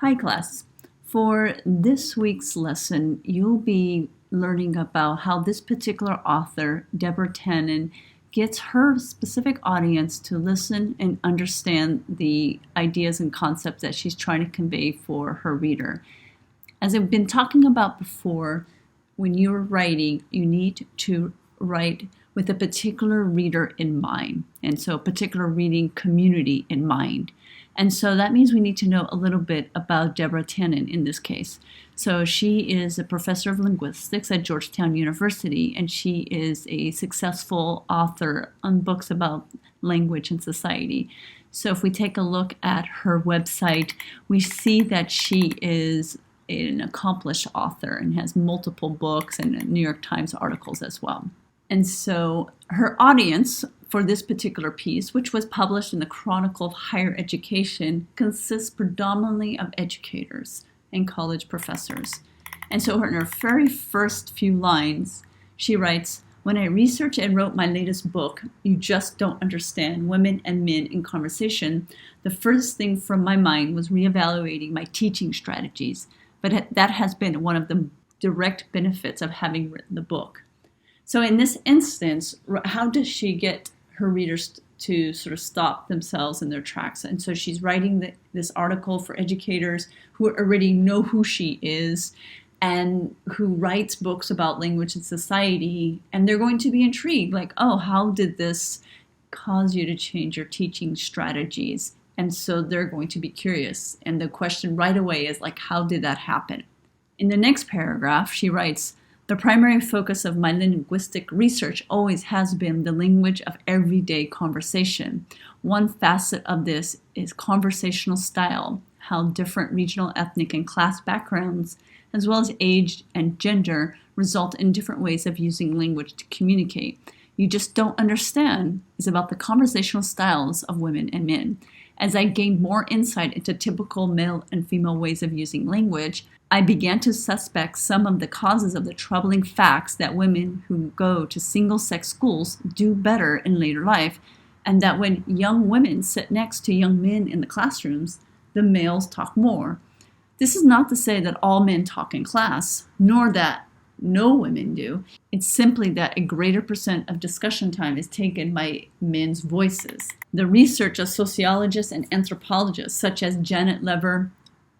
Hi class. For this week's lesson, you'll be learning about how this particular author, Deborah Tannen, gets her specific audience to listen and understand the ideas and concepts that she's trying to convey for her reader. As I've been talking about before, when you're writing, you need to write with a particular reader in mind, and so a particular reading community in mind. And so that means we need to know a little bit about Deborah Tannen in this case. So she is a professor of linguistics at Georgetown University, and she is a successful author on books about language and society. So if we take a look at her website, we see that she is an accomplished author and has multiple books and New York Times articles as well. And so her audience for this particular piece, which was published in the Chronicle of Higher Education, consists predominantly of educators and college professors. And so in her very first few lines, she writes, "When I researched and wrote my latest book, You Just Don't Understand Women and Men in Conversation, the first thing from my mind was reevaluating my teaching strategies. But that has been one of the direct benefits of having written the book." So in this instance, how does she get her readers to sort of stop themselves in their tracks? And so she's writing this article for educators who already know who she is and who writes books about language and society, and they're going to be intrigued, like, oh, how did this cause you to change your teaching strategies? And so they're going to be curious. And the question right away is like, how did that happen? In the next paragraph, she writes, "The primary focus of my linguistic research always has been the language of everyday conversation. One facet of this is conversational style, how different regional, ethnic, and class backgrounds, as well as age and gender, result in different ways of using language to communicate. You Just Don't Understand is about the conversational styles of women and men. As I gained more insight into typical male and female ways of using language, I began to suspect some of the causes of the troubling facts that women who go to single-sex schools do better in later life, and that when young women sit next to young men in the classrooms, the males talk more. This is not to say that all men talk in class, nor that no women do. It's simply that a greater percent of discussion time is taken by men's voices. The research of sociologists and anthropologists such as Janet Lever,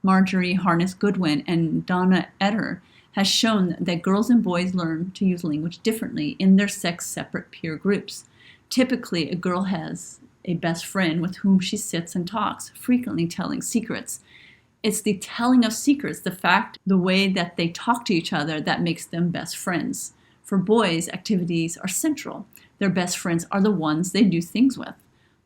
Marjorie Harness Goodwin, and Donna Eder has shown that girls and boys learn to use language differently in their sex-separate peer groups. Typically, a girl has a best friend with whom she sits and talks, frequently telling secrets. It's the telling of secrets, the way that they talk to each other, that makes them best friends. For boys, activities are central. Their best friends are the ones they do things with.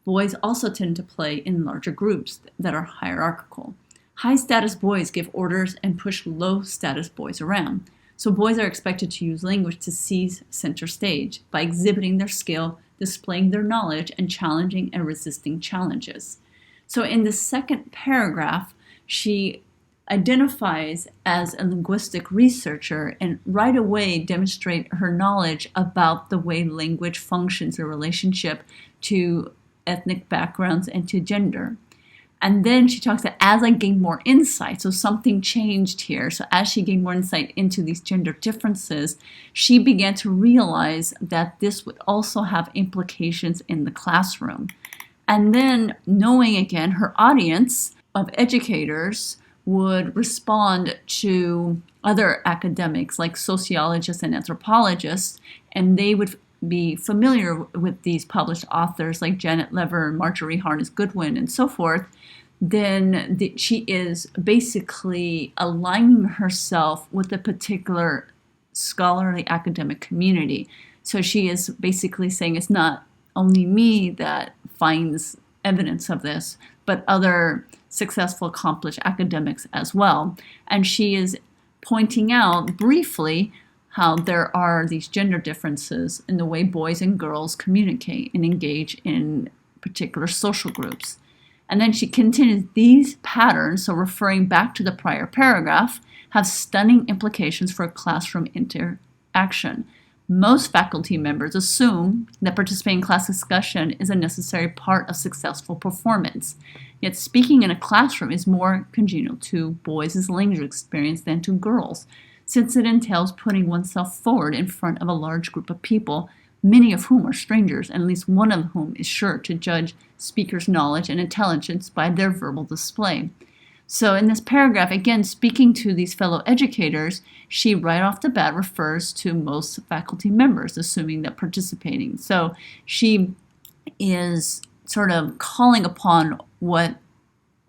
Boys also tend to play in larger groups that are hierarchical. High-status boys give orders and push low-status boys around. So boys are expected to use language to seize center stage by exhibiting their skill, displaying their knowledge, and challenging and resisting challenges. So in the second paragraph, she identifies as a linguistic researcher and right away demonstrate her knowledge about the way language functions in relationship to ethnic backgrounds and to gender. And then she talks that as I gained more insight, so something changed here. So as she gained more insight into these gender differences, she began to realize that this would also have implications in the classroom. And then knowing again her audience of educators would respond to other academics like sociologists and anthropologists, and they would be familiar with these published authors like Janet Lever, Marjorie Harness Goodwin, and so forth, then she is basically aligning herself with a particular scholarly academic community. So she is basically saying it's not only me that finds evidence of this, but other successful, accomplished academics as well. And she is pointing out briefly how there are these gender differences in the way boys and girls communicate and engage in particular social groups. And then she continues, these patterns, so referring back to the prior paragraph, have stunning implications for classroom interaction. Most faculty members assume that participating in class discussion is a necessary part of successful performance. Yet speaking in a classroom is more congenial to boys' language experience than to girls, since it entails putting oneself forward in front of a large group of people, many of whom are strangers, and at least one of whom is sure to judge speakers' knowledge and intelligence by their verbal display. So in this paragraph, again, speaking to these fellow educators, she right off the bat refers to most faculty members, assuming that participating. So she is sort of calling upon what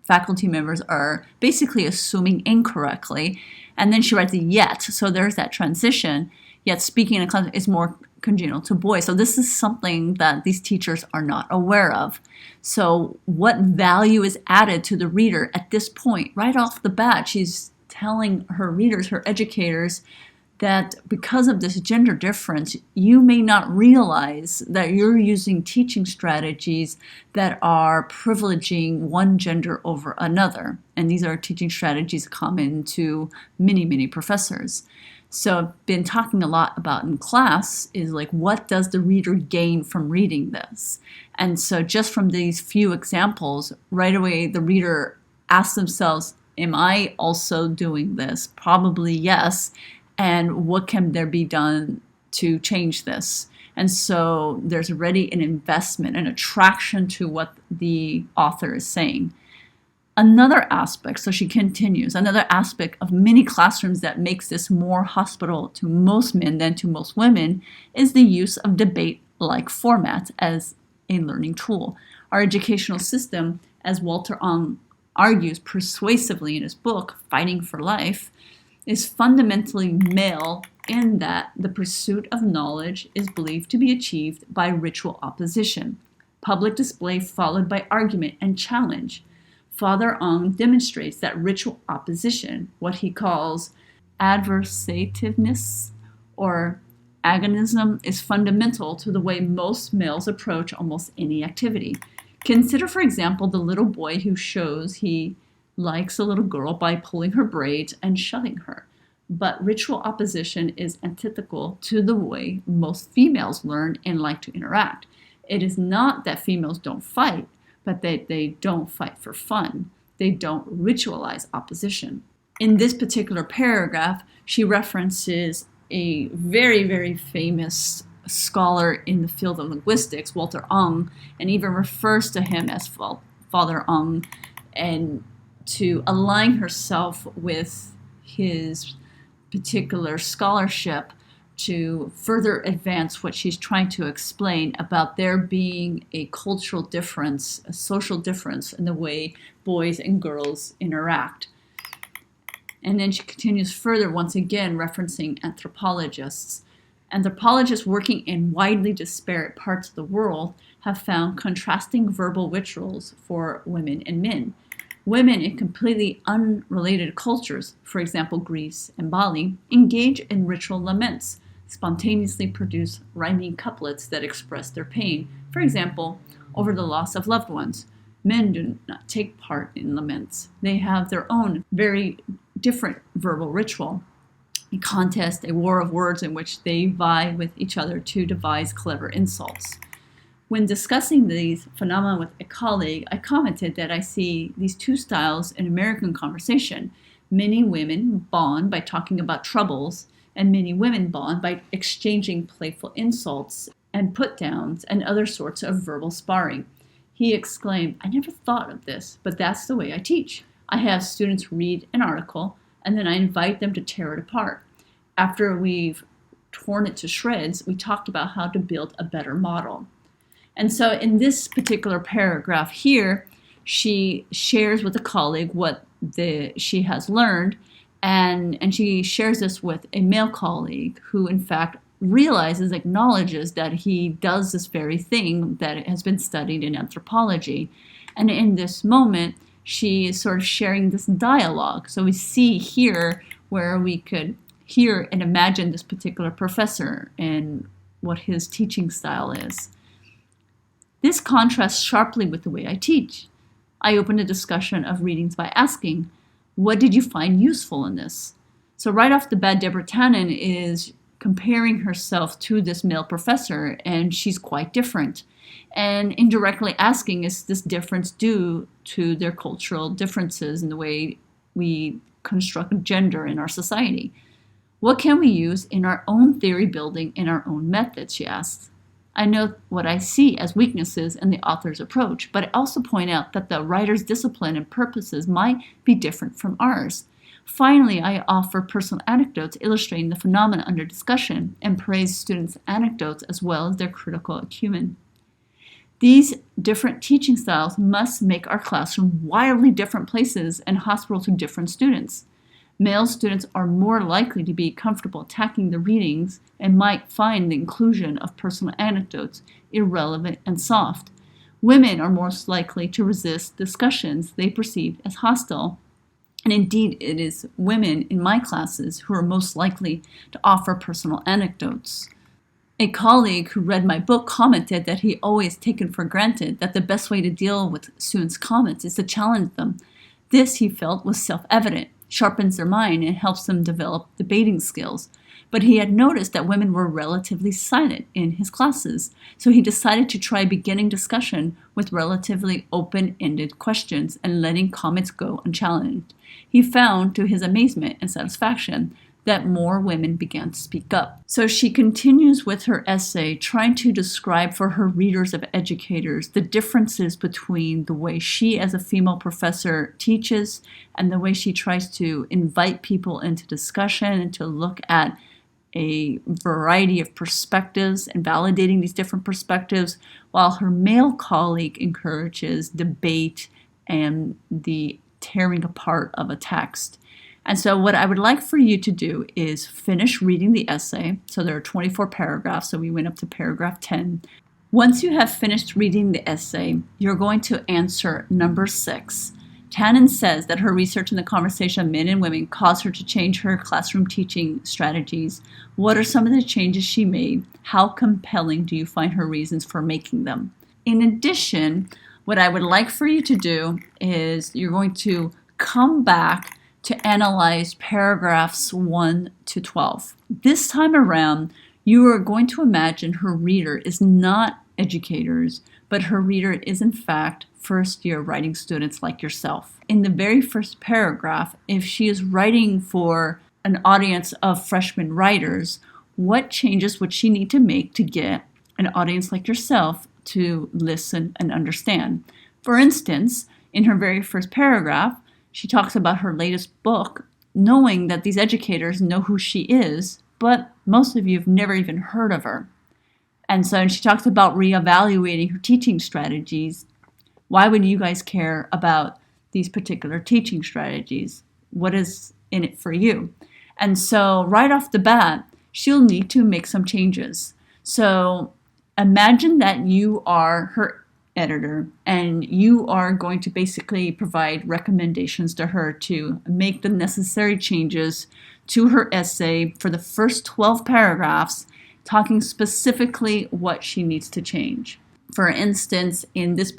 faculty members are basically assuming incorrectly. And then she writes the yet, so there's that transition. Yet speaking in a class is more congenial to boys. So this is something that these teachers are not aware of. So what value is added to the reader at this point? Right off the bat, she's telling her readers, her educators, that because of this gender difference, you may not realize that you're using teaching strategies that are privileging one gender over another. And these are teaching strategies common to many, many professors. So I've been talking a lot about in class is like, what does the reader gain from reading this? And so just from these few examples, right away the reader asks themselves, am I also doing this? Probably yes. And what can there be done to change this? And so there's already an investment, an attraction to what the author is saying. Another aspect, so she continues, another aspect of many classrooms that makes this more hospitable to most men than to most women is the use of debate-like formats as a learning tool. Our educational system, as Walter Ong argues persuasively in his book, Fighting for Life, is fundamentally male in that the pursuit of knowledge is believed to be achieved by ritual opposition, public display followed by argument and challenge. Father Ong demonstrates that ritual opposition, what he calls adversativeness or agonism, is fundamental to the way most males approach almost any activity. Consider, for example, the little boy who shows he likes a little girl by pulling her braids and shoving her. But ritual opposition is antithetical to the way most females learn and like to interact. It is not that females don't fight, but they don't fight for fun. They don't ritualize opposition. In this particular paragraph, she references a very, very famous scholar in the field of linguistics, Walter Ong, and even refers to him as Father Ong, and to align herself with his particular scholarship to further advance what she's trying to explain about there being a cultural difference, a social difference in the way boys and girls interact. And then she continues further, once again referencing anthropologists. Anthropologists working in widely disparate parts of the world have found contrasting verbal rituals for women and men. Women in completely unrelated cultures, for example Greece and Bali, engage in ritual laments, spontaneously produce rhyming couplets that express their pain, for example, over the loss of loved ones. Men do not take part in laments. They have their own very different verbal ritual, a contest, a war of words in which they vie with each other to devise clever insults. When discussing these phenomena with a colleague, I commented that I see these two styles in American conversation. Many women bond by talking about troubles, and many women bond by exchanging playful insults and put-downs and other sorts of verbal sparring. He exclaimed, I never thought of this, but that's the way I teach. I have students read an article, and then I invite them to tear it apart. After we've torn it to shreds, we talked about how to build a better model. And so in this particular paragraph here, she shares with a colleague what she has learned, and she shares this with a male colleague who in fact realizes, acknowledges that he does this very thing that has been studied in anthropology. And in this moment, she is sort of sharing this dialogue. So we see here where we could hear and imagine this particular professor and what his teaching style is. This contrasts sharply with the way I teach. I open a discussion of readings by asking, what did you find useful in this? So right off the bat, Deborah Tannen is comparing herself to this male professor, and she's quite different. And indirectly asking, is this difference due to their cultural differences in the way we construct gender in our society? What can we use in our own theory building, in our own methods, she asks. I note what I see as weaknesses in the author's approach, but I also point out that the writer's discipline and purposes might be different from ours. Finally, I offer personal anecdotes illustrating the phenomena under discussion and praise students' anecdotes as well as their critical acumen. These different teaching styles must make our classroom wildly different places and hospitable to different students. Male students are more likely to be comfortable attacking the readings and might find the inclusion of personal anecdotes irrelevant and soft. Women are most likely to resist discussions they perceive as hostile. And indeed, it is women in my classes who are most likely to offer personal anecdotes. A colleague who read my book commented that he always taken for granted that the best way to deal with students' comments is to challenge them. This, he felt, was self-evident, sharpens their mind, and helps them develop debating skills. But he had noticed that women were relatively silent in his classes, so he decided to try beginning discussion with relatively open-ended questions and letting comments go unchallenged. He found, to his amazement and satisfaction, that more women began to speak up. So she continues with her essay, trying to describe for her readers of educators the differences between the way she as a female professor teaches and the way she tries to invite people into discussion and to look at a variety of perspectives and validating these different perspectives, while her male colleague encourages debate and the tearing apart of a text. And so what I would like for you to do is finish reading the essay. So there are 24 paragraphs, so we went up to paragraph 10. Once you have finished reading the essay, you're going to answer number 6. Tannen says that her research in the conversation of men and women caused her to change her classroom teaching strategies. What are some of the changes she made? How compelling do you find her reasons for making them? In addition, what I would like for you to do is you're going to come back to analyze paragraphs 1 to 12. This time around, you are going to imagine her reader is not educators, but her reader is in fact first-year writing students like yourself. In the very first paragraph, if she is writing for an audience of freshman writers, what changes would she need to make to get an audience like yourself to listen and understand? For instance, in her very first paragraph, she talks about her latest book, knowing that these educators know who she is, but most of you have never even heard of her. And so she talks about reevaluating her teaching strategies. Why would you guys care about these particular teaching strategies? What is in it for you? And so right off the bat, she'll need to make some changes. So imagine that you are her editor and you are going to basically provide recommendations to her to make the necessary changes to her essay for the first 12 paragraphs, talking specifically what she needs to change. For instance, in this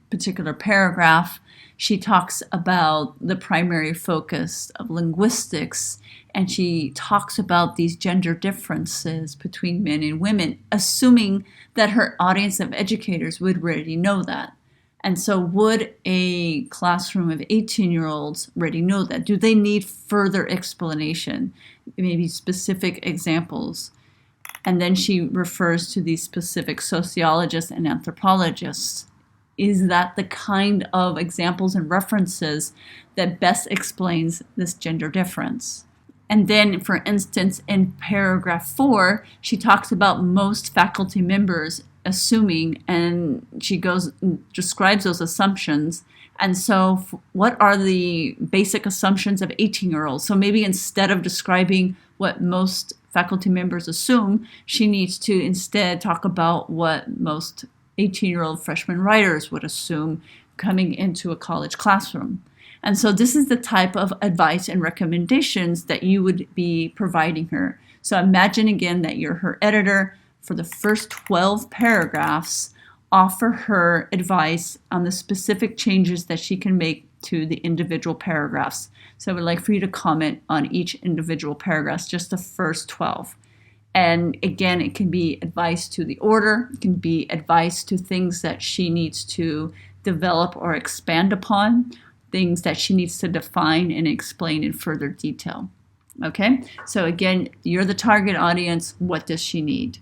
particular paragraph, she talks about the primary focus of linguistics, and she talks about these gender differences between men and women, assuming that her audience of educators would already know that. And so would a classroom of 18-year-olds already know that? Do they need further explanation, maybe specific examples? And then she refers to these specific sociologists and anthropologists. Is that the kind of examples and references that best explains this gender difference? And then, for instance, in paragraph 4, she talks about most faculty members assuming, and she describes those assumptions. And so what are the basic assumptions of 18-year-olds? So maybe instead of describing what most faculty members assume, she needs to instead talk about what most 18-year-old freshman writers would assume coming into a college classroom. And so this is the type of advice and recommendations that you would be providing her. So imagine again that you're her editor. For the first 12 paragraphs, offer her advice on the specific changes that she can make to the individual paragraphs. So I would like for you to comment on each individual paragraph, just the first 12. And again, it can be advice to the order, it can be advice to things that she needs to develop or expand upon, things that she needs to define and explain in further detail. Okay, so again, you're the target audience. What does she need?